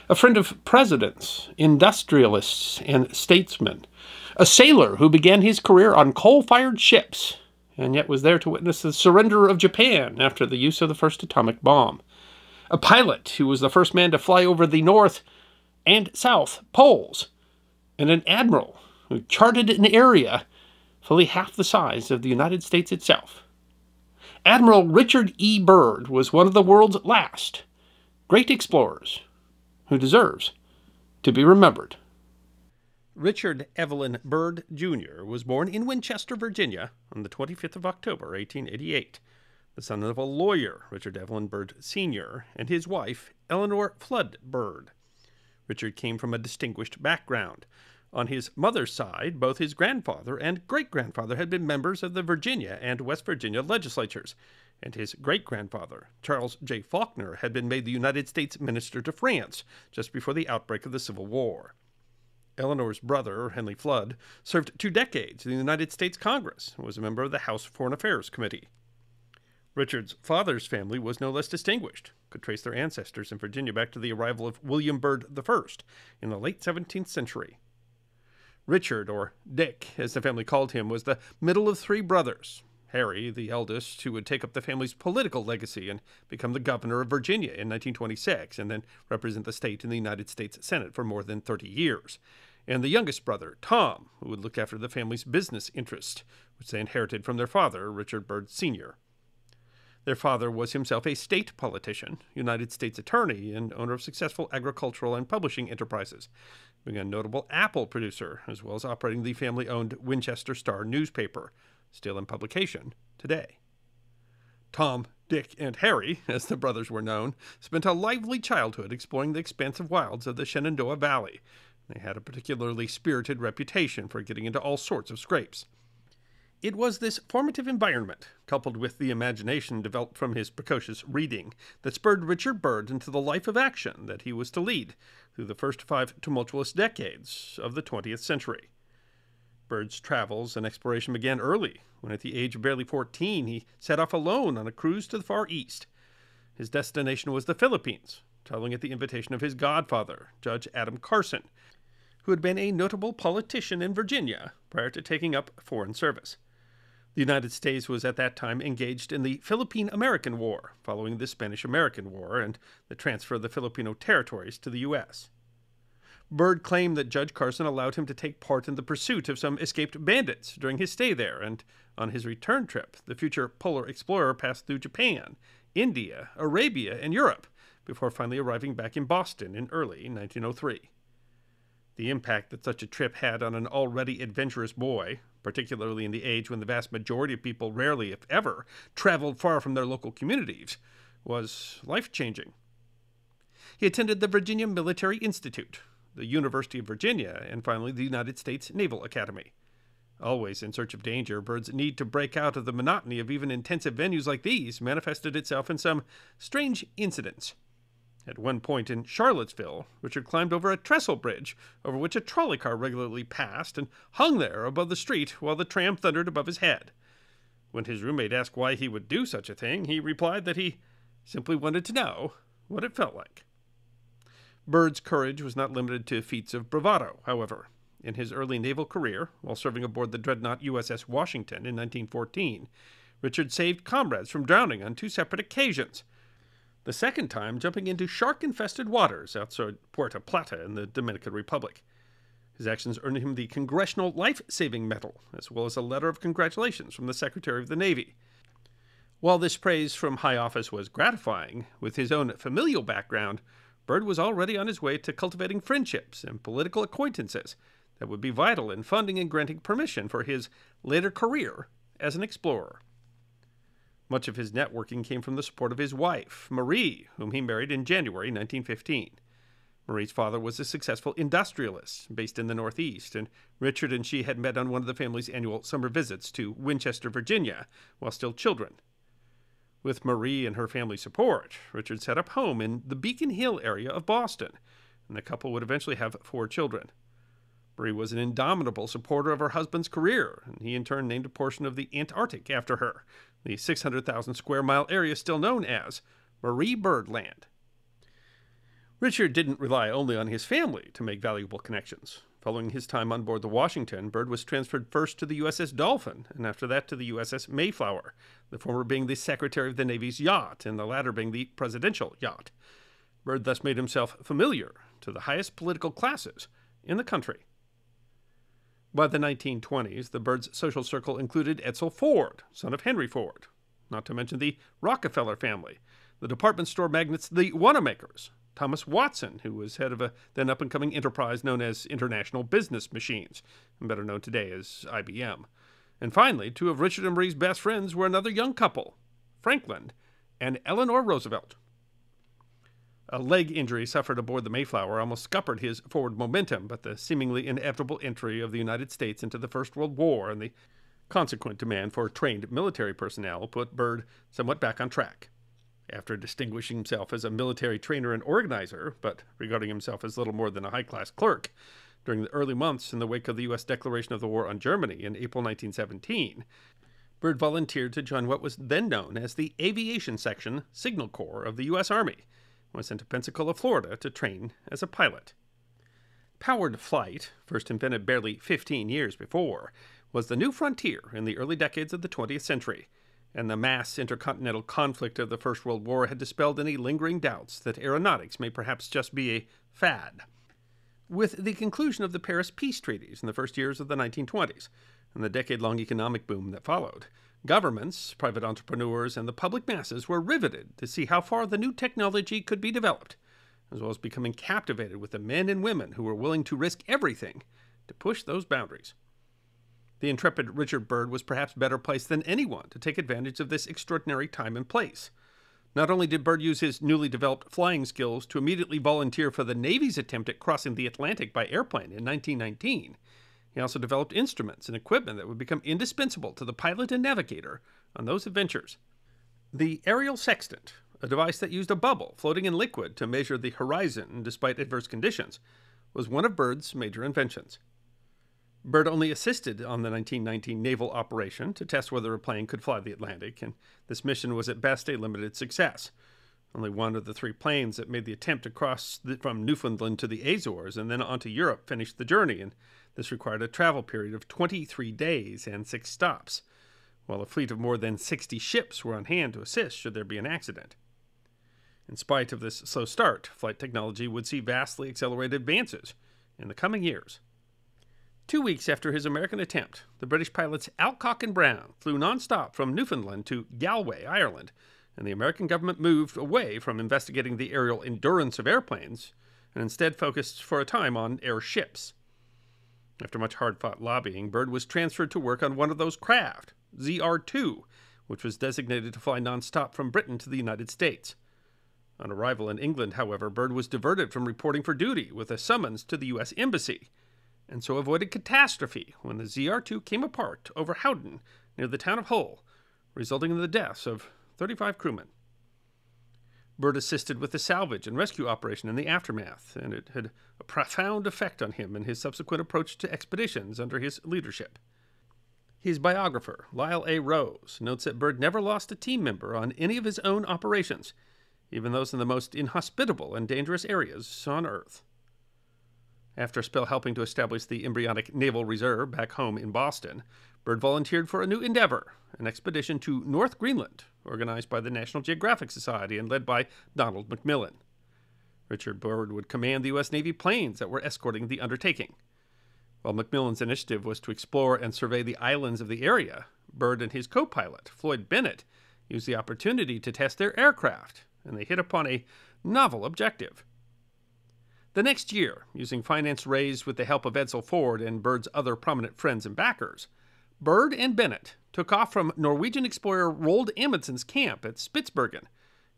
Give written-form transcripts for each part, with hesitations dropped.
a friend of presidents, industrialists, and statesmen, a sailor who began his career on coal-fired ships, and yet was there to witness the surrender of Japan after the use of the first atomic bomb, a pilot who was the first man to fly over the North and South Poles, and an admiral who charted an area fully half the size of the United States itself. Admiral Richard E. Byrd was one of the world's last great explorers who deserves to be remembered. Richard Evelyn Byrd, Jr. was born in Winchester, Virginia, on the 25th of October, 1888, the son of a lawyer, Richard Evelyn Byrd, Sr., and his wife, Eleanor Flood Byrd. Richard came from a distinguished background. On his mother's side, both his grandfather and great-grandfather had been members of the Virginia and West Virginia legislatures, and his great-grandfather, Charles J. Faulkner, had been made the United States Minister to France just before the outbreak of the Civil War. Eleanor's brother, Henry Flood, served 2 decades in the United States Congress and was a member of the House Foreign Affairs Committee. Richard's father's family was no less distinguished, could trace their ancestors in Virginia back to the arrival of William Byrd I in the late 17th century. Richard, or Dick, as the family called him, was the middle of 3 brothers. Harry, the eldest, who would take up the family's political legacy and become the governor of Virginia in 1926, and then represent the state in the United States Senate for more than 30 years. And the youngest brother, Tom, who would look after the family's business interests, which they inherited from their father, Richard Byrd Sr. Their father was himself a state politician, United States attorney, and owner of successful agricultural and publishing enterprises, being a notable apple producer, as well as operating the family-owned Winchester Star newspaper, still in publication today. Tom, Dick, and Harry, as the brothers were known, spent a lively childhood exploring the expansive wilds of the Shenandoah Valley. They had a particularly spirited reputation for getting into all sorts of scrapes. It was this formative environment, coupled with the imagination developed from his precocious reading, that spurred Richard Byrd into the life of action that he was to lead through the first 5 tumultuous decades of the 20th century. Byrd's travels and exploration began early, when at the age of barely 14 he set off alone on a cruise to the Far East. His destination was the Philippines, traveling at the invitation of his godfather, Judge Adam Carson, who had been a notable politician in Virginia prior to taking up foreign service. The United States was at that time engaged in the Philippine-American War, following the Spanish-American War and the transfer of the Filipino territories to the U.S. Byrd claimed that Judge Carson allowed him to take part in the pursuit of some escaped bandits during his stay there, and on his return trip, the future polar explorer passed through Japan, India, Arabia, and Europe, before finally arriving back in Boston in early 1903. The impact that such a trip had on an already adventurous boy, particularly in the age when the vast majority of people rarely, if ever, traveled far from their local communities, was life-changing. He attended the Virginia Military Institute, the University of Virginia, and finally the United States Naval Academy. Always in search of danger, Byrd's need to break out of the monotony of even intensive venues like these manifested itself in some strange incidents. At one point in Charlottesville, Richard climbed over a trestle bridge over which a trolley car regularly passed and hung there above the street while the tram thundered above his head. When his roommate asked why he would do such a thing, he replied that he simply wanted to know what it felt like. Byrd's courage was not limited to feats of bravado, however. In his early naval career, while serving aboard the dreadnought USS Washington in 1914, Richard saved comrades from drowning on 2 separate occasions, the second time jumping into shark-infested waters outside Puerto Plata in the Dominican Republic. His actions earned him the Congressional Life-Saving Medal, as well as a letter of congratulations from the Secretary of the Navy. While this praise from high office was gratifying, with his own familial background, Byrd was already on his way to cultivating friendships and political acquaintances that would be vital in funding and granting permission for his later career as an explorer. Much of his networking came from the support of his wife, Marie, whom he married in January 1915. Marie's father was a successful industrialist based in the Northeast, and Richard and she had met on one of the family's annual summer visits to Winchester, Virginia, while still children. With Marie and her family's support, Richard set up home in the Beacon Hill area of Boston, and the couple would eventually have 4 children. Marie was an indomitable supporter of her husband's career, and he in turn named a portion of the Antarctic after her, the 600,000 square mile area still known as Marie Byrd Land. Richard didn't rely only on his family to make valuable connections. Following his time on board the Washington, Byrd was transferred first to the USS Dolphin, and after that to the USS Mayflower, the former being the Secretary of the Navy's yacht, and the latter being the presidential yacht. Byrd thus made himself familiar to the highest political classes in the country. By the 1920s, the Byrd's social circle included Edsel Ford, son of Henry Ford, not to mention the Rockefeller family, the department store magnates the Wanamakers, Thomas Watson, who was head of a then up-and-coming enterprise known as International Business Machines, and better known today as IBM. And finally, two of Richard and Marie's best friends were another young couple, Franklin and Eleanor Roosevelt. A leg injury suffered aboard the Mayflower almost scuppered his forward momentum, but the seemingly inevitable entry of the United States into the First World War and the consequent demand for trained military personnel put Byrd somewhat back on track. After distinguishing himself as a military trainer and organizer, but regarding himself as little more than a high-class clerk, during the early months in the wake of the U.S. declaration of the war on Germany in April 1917, Byrd volunteered to join what was then known as the Aviation Section Signal Corps of the U.S. Army, and was sent to Pensacola, Florida, to train as a pilot. Powered flight, first invented barely 15 years before, was the new frontier in the early decades of the 20th century, and the mass intercontinental conflict of the First World War had dispelled any lingering doubts that aeronautics may perhaps just be a fad. With the conclusion of the Paris peace treaties in the first years of the 1920s, and the decade-long economic boom that followed, governments, private entrepreneurs, and the public masses were riveted to see how far the new technology could be developed, as well as becoming captivated with the men and women who were willing to risk everything to push those boundaries. The intrepid Richard Byrd was perhaps better placed than anyone to take advantage of this extraordinary time and place. Not only did Byrd use his newly developed flying skills to immediately volunteer for the Navy's attempt at crossing the Atlantic by airplane in 1919, he also developed instruments and equipment that would become indispensable to the pilot and navigator on those adventures. The aerial sextant, a device that used a bubble floating in liquid to measure the horizon despite adverse conditions, was one of Byrd's major inventions. Byrd only assisted on the 1919 naval operation to test whether a plane could fly the Atlantic, and this mission was at best a limited success. Only one of the three planes that made the attempt to cross from Newfoundland to the Azores and then on to Europe finished the journey, and this required a travel period of 23 days and 6 stops, while a fleet of more than 60 ships were on hand to assist should there be an accident. In spite of this slow start, flight technology would see vastly accelerated advances in the coming years. 2 weeks after his American attempt, the British pilots Alcock and Brown flew non-stop from Newfoundland to Galway, Ireland, and the American government moved away from investigating the aerial endurance of airplanes and instead focused for a time on airships. After much hard-fought lobbying, Byrd was transferred to work on one of those craft, ZR-2, which was designated to fly non-stop from Britain to the United States. On arrival in England, however, Byrd was diverted from reporting for duty with a summons to the U.S. Embassy, and so avoided catastrophe when the ZR-2 came apart over Howden near the town of Hull, resulting in the deaths of 35 crewmen. Byrd assisted with the salvage and rescue operation in the aftermath, and it had a profound effect on him in his subsequent approach to expeditions under his leadership. His biographer, Lyle A. Rose, notes that Byrd never lost a team member on any of his own operations, even those in the most inhospitable and dangerous areas on Earth. After a spell helping to establish the embryonic Naval Reserve back home in Boston, Byrd volunteered for a new endeavor, an expedition to North Greenland, organized by the National Geographic Society and led by Donald Macmillan. Richard Byrd would command the U.S. Navy planes that were escorting the undertaking. While Macmillan's initiative was to explore and survey the islands of the area, Byrd and his co-pilot, Floyd Bennett, used the opportunity to test their aircraft, and they hit upon a novel objective. The next year, using finance raised with the help of Edsel Ford and Byrd's other prominent friends and backers, Byrd and Bennett took off from Norwegian explorer Roald Amundsen's camp at Spitsbergen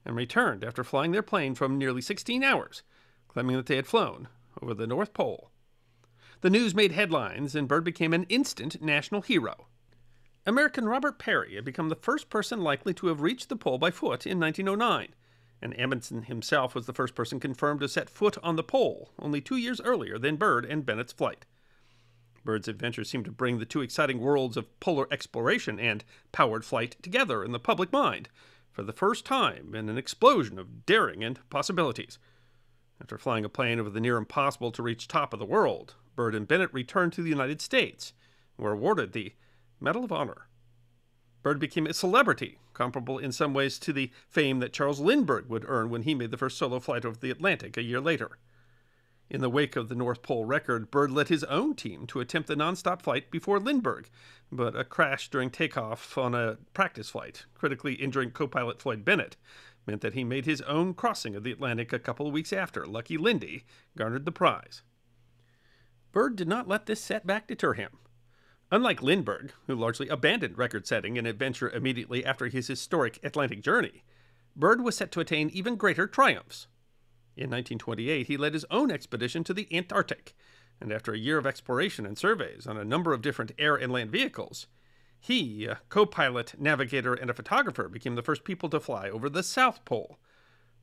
and returned after flying their plane from nearly 16 hours, claiming that they had flown over the North Pole. The news made headlines, and Byrd became an instant national hero. American Robert Peary had become the first person likely to have reached the pole by foot in 1909, and Amundsen himself was the first person confirmed to set foot on the pole only 2 years earlier than Byrd and Bennett's flight. Byrd's adventure seemed to bring the two exciting worlds of polar exploration and powered flight together in the public mind for the first time in an explosion of daring and possibilities. After flying a plane over the near impossible to reach top of the world, Byrd and Bennett returned to the United States and were awarded the Medal of Honor. Byrd became a celebrity, comparable in some ways to the fame that Charles Lindbergh would earn when he made the first solo flight over the Atlantic a year later. In the wake of the North Pole record, Byrd led his own team to attempt the nonstop flight before Lindbergh, but a crash during takeoff on a practice flight, critically injuring co-pilot Floyd Bennett, meant that he made his own crossing of the Atlantic a couple of weeks after Lucky Lindy garnered the prize. Byrd did not let this setback deter him. Unlike Lindbergh, who largely abandoned record-setting and adventure immediately after his historic Atlantic journey, Byrd was set to attain even greater triumphs. In 1928, he led his own expedition to the Antarctic, and after a year of exploration and surveys on a number of different air and land vehicles, he, a co-pilot, navigator, and a photographer, became the first people to fly over the South Pole.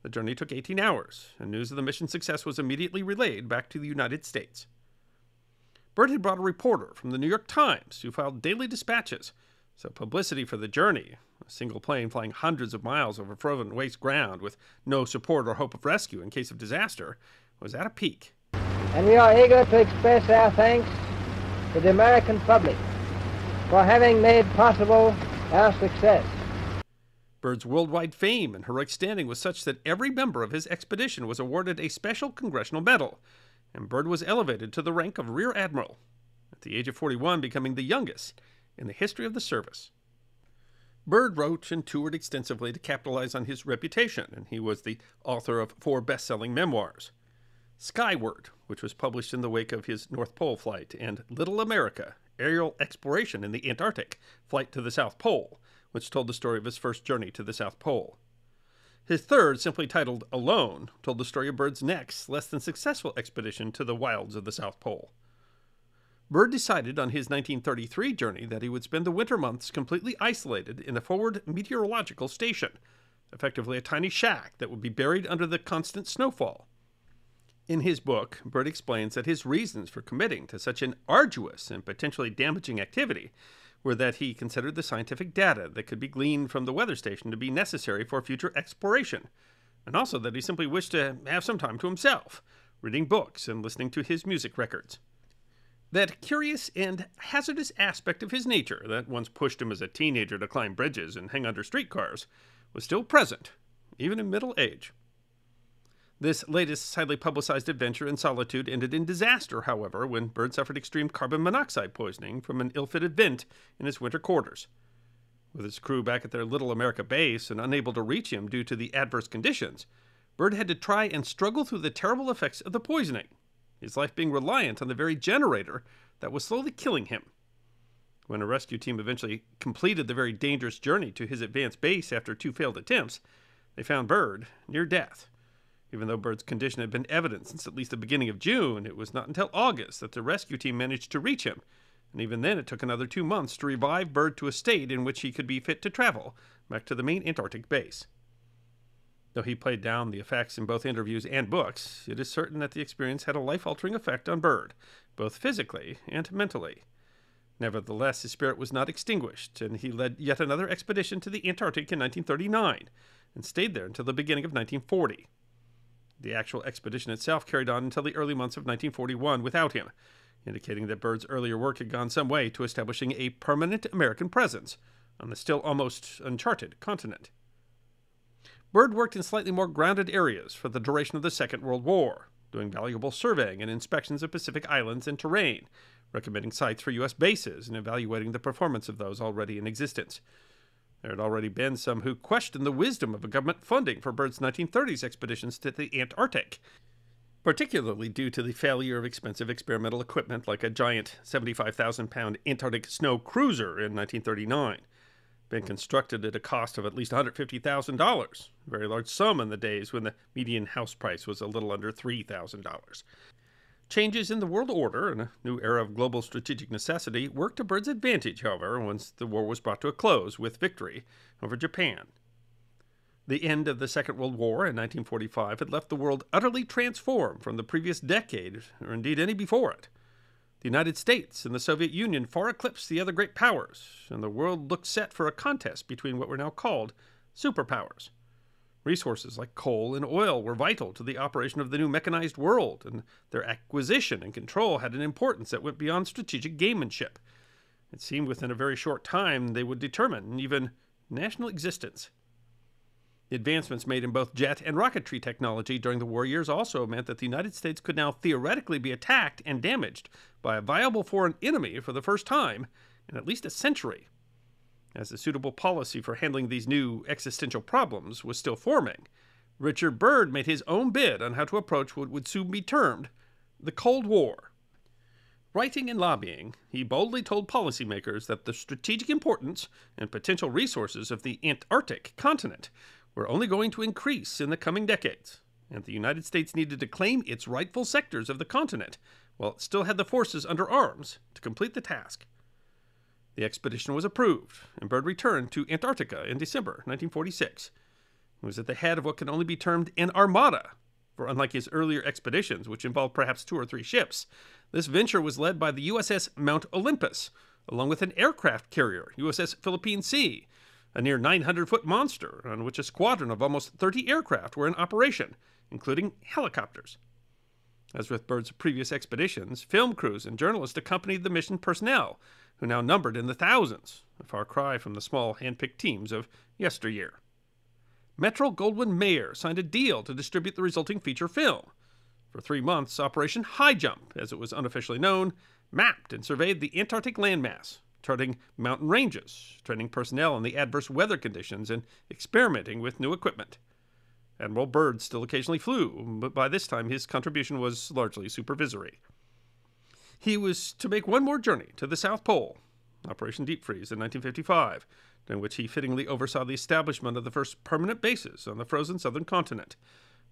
The journey took 18 hours, and news of the mission's success was immediately relayed back to the United States. Byrd had brought a reporter from the New York Times who filed daily dispatches, so publicity for the journey, a single plane flying hundreds of miles over frozen waste ground with no support or hope of rescue in case of disaster, was at a peak. And we are eager to express our thanks to the American public for having made possible our success. Byrd's worldwide fame and heroic standing was such that every member of his expedition was awarded a special congressional medal, and Byrd was elevated to the rank of Rear Admiral, at the age of 41 becoming the youngest in the history of the service. Byrd wrote and toured extensively to capitalize on his reputation, and he was the author of 4 best-selling memoirs: Skyward, which was published in the wake of his North Pole flight, and Little America, Aerial Exploration in the Antarctic, Flight to the South Pole, which told the story of his first journey to the South Pole. His third, simply titled Alone, told the story of Byrd's next, less than successful expedition to the wilds of the South Pole. Byrd decided on his 1933 journey that he would spend the winter months completely isolated in a forward meteorological station, effectively a tiny shack that would be buried under the constant snowfall. In his book, Byrd explains that his reasons for committing to such an arduous and potentially damaging activity were that he considered the scientific data that could be gleaned from the weather station to be necessary for future exploration, and also that he simply wished to have some time to himself, reading books and listening to his music records. That curious and hazardous aspect of his nature that once pushed him as a teenager to climb bridges and hang under streetcars was still present, even in middle age. This latest highly publicized adventure in solitude ended in disaster, however, when Byrd suffered extreme carbon monoxide poisoning from an ill-fitted vent in his winter quarters. With his crew back at their Little America base and unable to reach him due to the adverse conditions, Byrd had to try and struggle through the terrible effects of the poisoning, his life being reliant on the very generator that was slowly killing him. When a rescue team eventually completed the very dangerous journey to his advanced base after 2 failed attempts, they found Byrd near death. Even though Byrd's condition had been evident since at least the beginning of June, it was not until August that the rescue team managed to reach him, and even then it took another 2 months to revive Byrd to a state in which he could be fit to travel back to the main Antarctic base. Though he played down the effects in both interviews and books, it is certain that the experience had a life-altering effect on Byrd, both physically and mentally. Nevertheless, his spirit was not extinguished, and he led yet another expedition to the Antarctic in 1939, and stayed there until the beginning of 1940. The actual expedition itself carried on until the early months of 1941 without him, indicating that Byrd's earlier work had gone some way to establishing a permanent American presence on the still almost uncharted continent. Byrd worked in slightly more grounded areas for the duration of the Second World War, doing valuable surveying and inspections of Pacific islands and terrain, recommending sites for U.S. bases and evaluating the performance of those already in existence. There had already been some who questioned the wisdom of a government funding for Byrd's 1930s expeditions to the Antarctic, particularly due to the failure of expensive experimental equipment like a giant 75,000-pound Antarctic snow cruiser in 1939, being constructed at a cost of at least $150,000, a very large sum in the days when the median house price was a little under $3,000. Changes in the world order and a new era of global strategic necessity worked to Byrd's advantage, however, once the war was brought to a close with victory over Japan. The end of the Second World War in 1945 had left the world utterly transformed from the previous decade, or indeed any before it. The United States and the Soviet Union far eclipsed the other great powers, and the world looked set for a contest between what were now called superpowers. Resources like coal and oil were vital to the operation of the new mechanized world, and their acquisition and control had an importance that went beyond strategic gamemanship. It seemed within a very short time they would determine even national existence. The advancements made in both jet and rocketry technology during the war years also meant that the United States could now theoretically be attacked and damaged by a viable foreign enemy for the first time in at least a century. As a suitable policy for handling these new existential problems was still forming, Richard Byrd made his own bid on how to approach what would soon be termed the Cold War. Writing and lobbying, he boldly told policymakers that the strategic importance and potential resources of the Antarctic continent were only going to increase in the coming decades, and the United States needed to claim its rightful sectors of the continent while it still had the forces under arms to complete the task. The expedition was approved, and Byrd returned to Antarctica in December 1946. He was at the head of what can only be termed an armada, for unlike his earlier expeditions, which involved perhaps 2 or 3 ships, this venture was led by the USS Mount Olympus, along with an aircraft carrier, USS Philippine Sea, a near 900-foot monster on which a squadron of almost 30 aircraft were in operation, including helicopters. As with Byrd's previous expeditions, film crews and journalists accompanied the mission personnel, who now numbered in the thousands, a far cry from the small hand-picked teams of yesteryear. Metro-Goldwyn-Mayer signed a deal to distribute the resulting feature film. For 3 months, Operation High Jump, as it was unofficially known, mapped and surveyed the Antarctic landmass, charting mountain ranges, training personnel in the adverse weather conditions, and experimenting with new equipment. Admiral Byrd still occasionally flew, but by this time his contribution was largely supervisory. He was to make one more journey to the South Pole, Operation Deep Freeze in 1955, during which he fittingly oversaw the establishment of the first permanent bases on the frozen southern continent,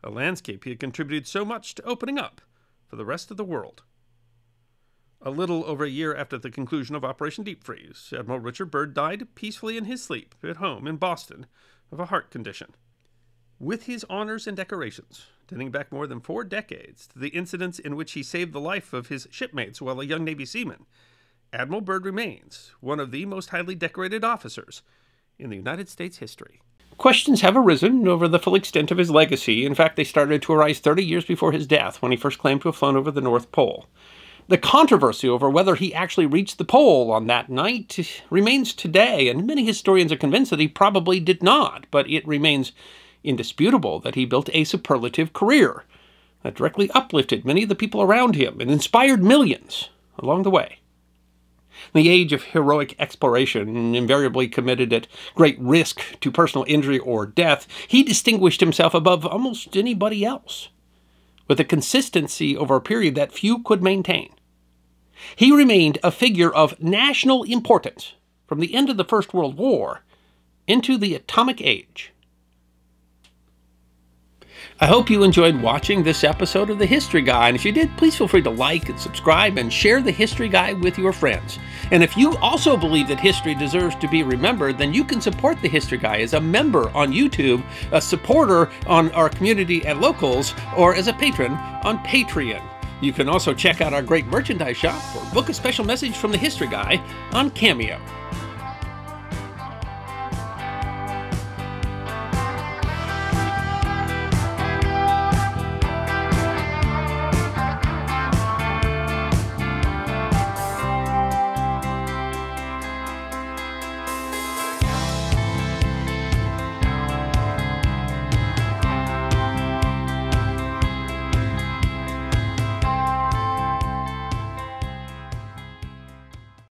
a landscape he had contributed so much to opening up for the rest of the world. A little over a year after the conclusion of Operation Deep Freeze, Admiral Richard Byrd died peacefully in his sleep at home in Boston of a heart condition. With his honors and decorations, dating back more than 4 decades to the incidents in which he saved the life of his shipmates while a young Navy seaman, Admiral Byrd remains one of the most highly decorated officers in the United States history. Questions have arisen over the full extent of his legacy. In fact, they started to arise 30 years before his death, when he first claimed to have flown over the North Pole. The controversy over whether he actually reached the pole on that night remains today, and many historians are convinced that he probably did not, but it remains indisputable that he built a superlative career that directly uplifted many of the people around him and inspired millions along the way. In the age of heroic exploration, invariably committed at great risk to personal injury or death, he distinguished himself above almost anybody else, with a consistency over a period that few could maintain. He remained a figure of national importance from the end of the First World War into the atomic age. I hope you enjoyed watching this episode of The History Guy, and if you did, please feel free to like and subscribe and share The History Guy with your friends. And if you also believe that history deserves to be remembered, then you can support The History Guy as a member on YouTube, a supporter on our community at Locals, or as a patron on Patreon. You can also check out our great merchandise shop or book a special message from The History Guy on Cameo.